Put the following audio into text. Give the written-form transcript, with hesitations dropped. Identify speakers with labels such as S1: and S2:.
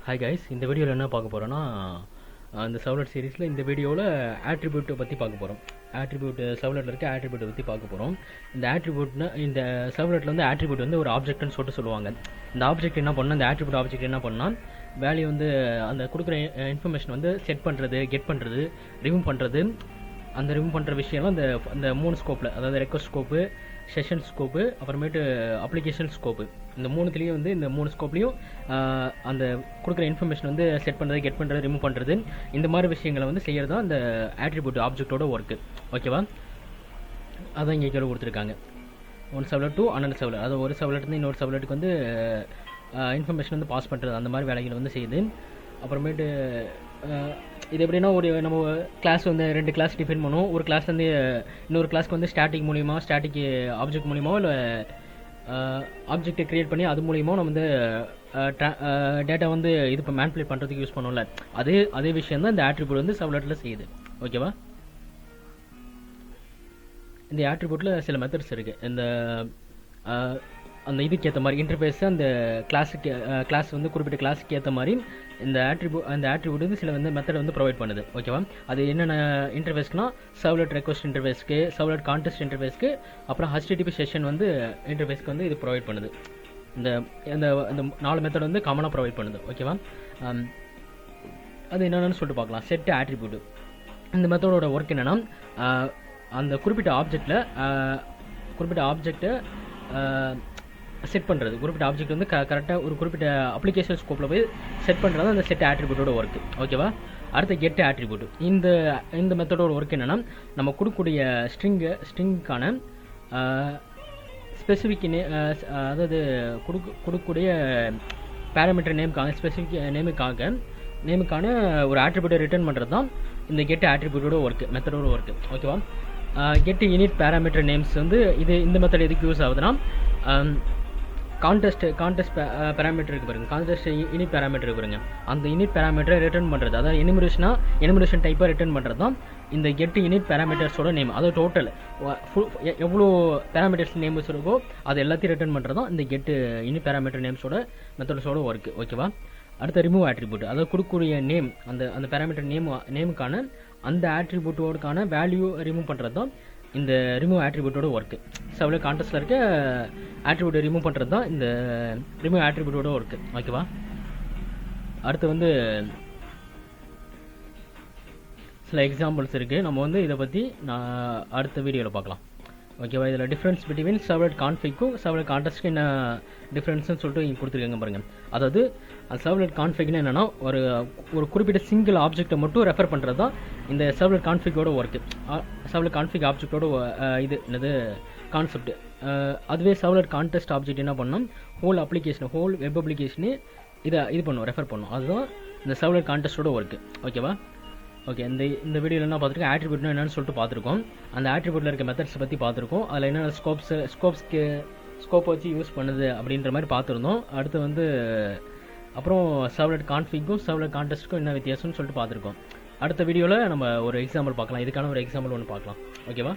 S1: Hi guys, இந்த வீடியோவில் என்ன பார்க்க போகிறோன்னா, அந்த சர்வ்லெட் சீரிஸில் இந்த வீடியோவில் ஆட்ரிபியூட்டை பற்றி பார்க்க போகிறோம். ஆட்ரிபியூட் சர்வ்லெட்டில் இருக்க ஆட்ரிபியூட்டை பற்றி பார்க்க போகிறோம். இந்த ஆட்ரிபியூட்னா, இந்த சர்வ்லெட்டில் வந்து ஆட்ரிபியூட் வந்து ஒரு ஆப்ஜெக்ட்னு சொல்லுவாங்க. இந்த ஆப்ஜெக்ட் என்ன பண்ணால், இந்த ஆட்ரிபியூட் ஆப்ஜெக்ட் என்ன பண்ணால், வேல்யூ வந்து அந்த கொடுக்குற இன்ஃபர்மேஷன் வந்து செட் பண்ணுறது, கெட் பண்ணுறது, ரிமூவ் பண்ணுறது, அந்த ரிமூவ் பண்ணுற விஷயம்லாம் அந்த 3 ஸ்கோப்பில், அதாவது ரெக்வஸ்ட் ஸ்கோப்பு, செஷன் ஸ்கோப்பு, அப்புறமேட்டு அப்ளிகேஷன் ஸ்கோப்பு, இந்த 3த்துலேயும் வந்து இந்த 3 ஸ்கோப்லேயும் அந்த கொடுக்குற இன்ஃபர்மேஷன் வந்து செட் பண்ணுறது, கெட் பண்ணுறது, ரிமூவ் பண்ணுறது, இந்த மாதிரி விஷயங்களை வந்து செய்கிறது தான் இந்த ஆட்ரிபியூட் ஆப்ஜெக்டோட ஒர்க்கு. ஓகேவா? அதான் இங்கே கேள்வி கொடுத்துருக்காங்க. One servlet to another servlet, அதாவது ஒரு சர்வ்லெட்லேருந்து இன்னொரு சர்வ்லெட்டுக்கு வந்து இன்ஃபர்மேஷன் வந்து பாஸ் பண்ணுறது, அந்த மாதிரி வேலைகளை வந்து செய்யுது. அப்புறமேட்டு இது எப்படின்னா, நம்ம கிளாஸ் வந்து 2 கிளாஸ் டிஃபைன் பண்ணுவோம். ஒரு கிளாஸ்லேருந்து இன்னொரு கிளாஸ்க்கு வந்து ஸ்டாட்டிக் மூலிமா, ஸ்டாட்டிக் ஆப்ஜெக்ட் மூலியமாக, இல்லை ஆப்ஜெக்டை க்ரியேட் பண்ணி அது மூலிமா நம்ம வந்து டேட்டா வந்து இது இப்போ மேனிபுலேட் பண்ணுறதுக்கு யூஸ் பண்ணோம்ல, அதே விஷயம் தான் இந்த ஆட்ரிபியூட் வந்து சர்வ்லெட்டில் செய்யுது. ஓகேவா? இந்த ஆட்ரிபியூட்டில் சில மெத்தட்ஸ் இருக்குது. இந்த அந்த இதுக்கு ஏற்ற மாதிரி இன்டர்ஃபேஸ், அந்த கிளாஸ் வந்து குறிப்பிட்ட கிளாஸுக்கு ஏற்ற மாதிரி இந்த ஆட்ரிபியூட் வந்து சில வந்து மெத்தட் வந்து ப்ரொவைட் பண்ணுது. ஓகேவா? அது என்னென்ன இன்டர்ஃபேஸ்க்குனா, சர்வ்லெட் ரெக்வஸ்ட் இன்டர்ஃபேஸ்க்கு, சர்வ்லெட் கான்டெஸ்ட் இன்டர்ஃபேஸ்க்கு, அப்புறம் HTTP செஷன் வந்து இன்டர்ஃபேஸ்க்கு வந்து இது ப்ரொவைட் பண்ணுது. இந்த 4 மெத்தட் வந்து காமனாக ப்ரொவைட் பண்ணுது. ஓகேவா? அது என்னென்னு சொல்லிட்டு பார்க்கலாம். செட் ஆட்ரிபியூட், இந்த மெத்தடோட ஒர்க் என்னென்னா, அந்த குறிப்பிட்ட ஆப்ஜெக்டை செட் பண்ணுறது. குறிப்பிட்ட ஆப்ஜெக்ட் வந்து கரெக்டாக ஒரு குறிப்பிட்ட அப்ளிகேஷன் ஸ்கோப்பில் போய் செட் பண்ணுறது அந்த செட் ஆட்ரிபியூட்டோட ஒர்க்கு. ஓகேவா? அடுத்து கெட் ஆட்ரிபியூட். இந்த மெத்தடோட ஒர்க் என்னென்னா, நம்ம கொடுக்கக்கூடிய ஸ்ட்ரிங்கான ஸ்பெசிஃபிக் அதாவது கொடுக்கக்கூடிய பேராமீட்டர் நேமுக்கான ஸ்பெசிஃபிக் நேமுக்கான ஒரு ஆட்ரிபியூட்டை ரிட்டர்ன் பண்ணுறது தான் இந்த கெட் ஆட்ரிபியூட்டோட ஒர்க்கு, மெத்தடோட ஒர்க்கு. ஓகேவா? கெட் யூனிட் பேராமீட்டர் நேம்ஸ் வந்து இந்த மெத்தட் எதுக்கு யூஸ் ஆகுதுன்னா, கான்டெஸ்ட் பேராமீட்டர் இருக்கு பாருங்க, கான்டெஸ்ட் யூனிட் பேராமீட்டர் இருக்கு பாருங்க, அந்த யூனிட் பேராமீட்டரை ரிட்டர்ன் பண்ணுறது, அதாவது எனிமரேஷன் டைப்பாக ரிட்டர்ன் பண்ணுறது தான் இந்த கெட் யூனிட் பேராமீட்டர்ஸோட நேம். அதாவது டோட்டல் எவ்வளோ பேராமீட்டர்ஸ் நேம்ஸ் இருக்கோ அது எல்லாத்தையும் ரிட்டர்ன் பண்ணுறது தான் இந்த கெட் யூனிட் பேராமீட்டர் நேம்ஸோட மெத்தட்ஸோட ஒர்க்கு. ஓகேவா? அடுத்த ரிமூவ் ஆட்ரிபியூட், அதாவது கொடுக்கக்கூடிய நேம், அந்த பேராமீட்டர் நேமுக்கான அந்த ஆட்ரிபியூட்டோடுக்கான வேல்யூ ரிமூவ் பண்ணுறது தான் இந்த ரிமூவ் ஆட்ரிபியூட்டோட ஒர்க்கு. சர்வ்லெட் கான்டெஸ்ட்டில் இருக்க ஆட்ரிபியூட்டை ரிமூவ் பண்ணுறது தான் இந்த ரிமூவ் ஆட்ரிபியூட்டோட ஒர்க்கு. ஓகேவா? அடுத்து வந்து சில எக்ஸாம்பிள்ஸ் இருக்குது. நம்ம வந்து இதை பற்றி நான் அடுத்த வீடியோவில் பார்க்கலாம். ஓகேவா? இதில் டிஃப்ரென்ஸ் பிட்வீன் சர்வ்லெட் கான்ஃபிக்கும் சர்வ்லெட் கான்டெஸ்ட்க்கு என்ன டிஃப்ரென்ஸ்னு சொல்லிட்டு இங்கே கொடுத்துருக்காங்க பாருங்கள். அதாவது அந்த சர்வ்லெட் கான்ஃபிக்னு என்னென்னா, ஒரு குறிப்பிட்ட சிங்கிள் ஆப்ஜெக்டை மட்டும் ரெஃபர் பண்ணுறது தான் இந்த சர்வ்லெட் கான்ஃபிகோட ஒர்க்கு. சர்வ்லெட் கான்ஃபிக் ஆப்ஜெக்டோட என்னது கான்செப்ட். அதுவே சர்வ்லெட் கான்டெஸ்ட் ஆப்ஜெக்ட் என்ன பண்ணோம், ஹோல் வெப் அப்ளிகேஷனு இது பண்ணும், ரெஃபர் பண்ணும். அதுதான் இந்த சர்வ்லெட் கான்டெஸ்ட்டோட ஒர்க்கு. ஓகேவா? ஓகே, இந்த வீடியோவில் என்ன பார்த்துருக்கோம், ஆட்ரிபியூட்னா என்னன்னு சொல்லிட்டு பார்த்துருக்கோம். அந்த ஆட்ரிபியூட்டில் இருக்க மெத்தட்ஸ் பற்றி பார்த்துருக்கோம். அதில் என்னென்ன ஸ்கோப் வச்சு யூஸ் பண்ணுது அப்படின்ற மாதிரி பார்த்துருந்தோம். அடுத்து வந்து அப்புறம் சர்வ்லெட் கான்ஃபிக்கும் சர்வ்லெட் கான்டெஸ்ட்டுக்கும் என்ன வித்தியாசம்னு சொல்லிட்டு பார்த்துருக்கோம். அடுத்த வீடியோவில் நம்ம ஒரு எக்ஸாம்பிள் பார்க்கலாம். இதுக்கான ஒரு எக்ஸாம்பிள் ஒன்று பார்க்கலாம். ஓகேவா?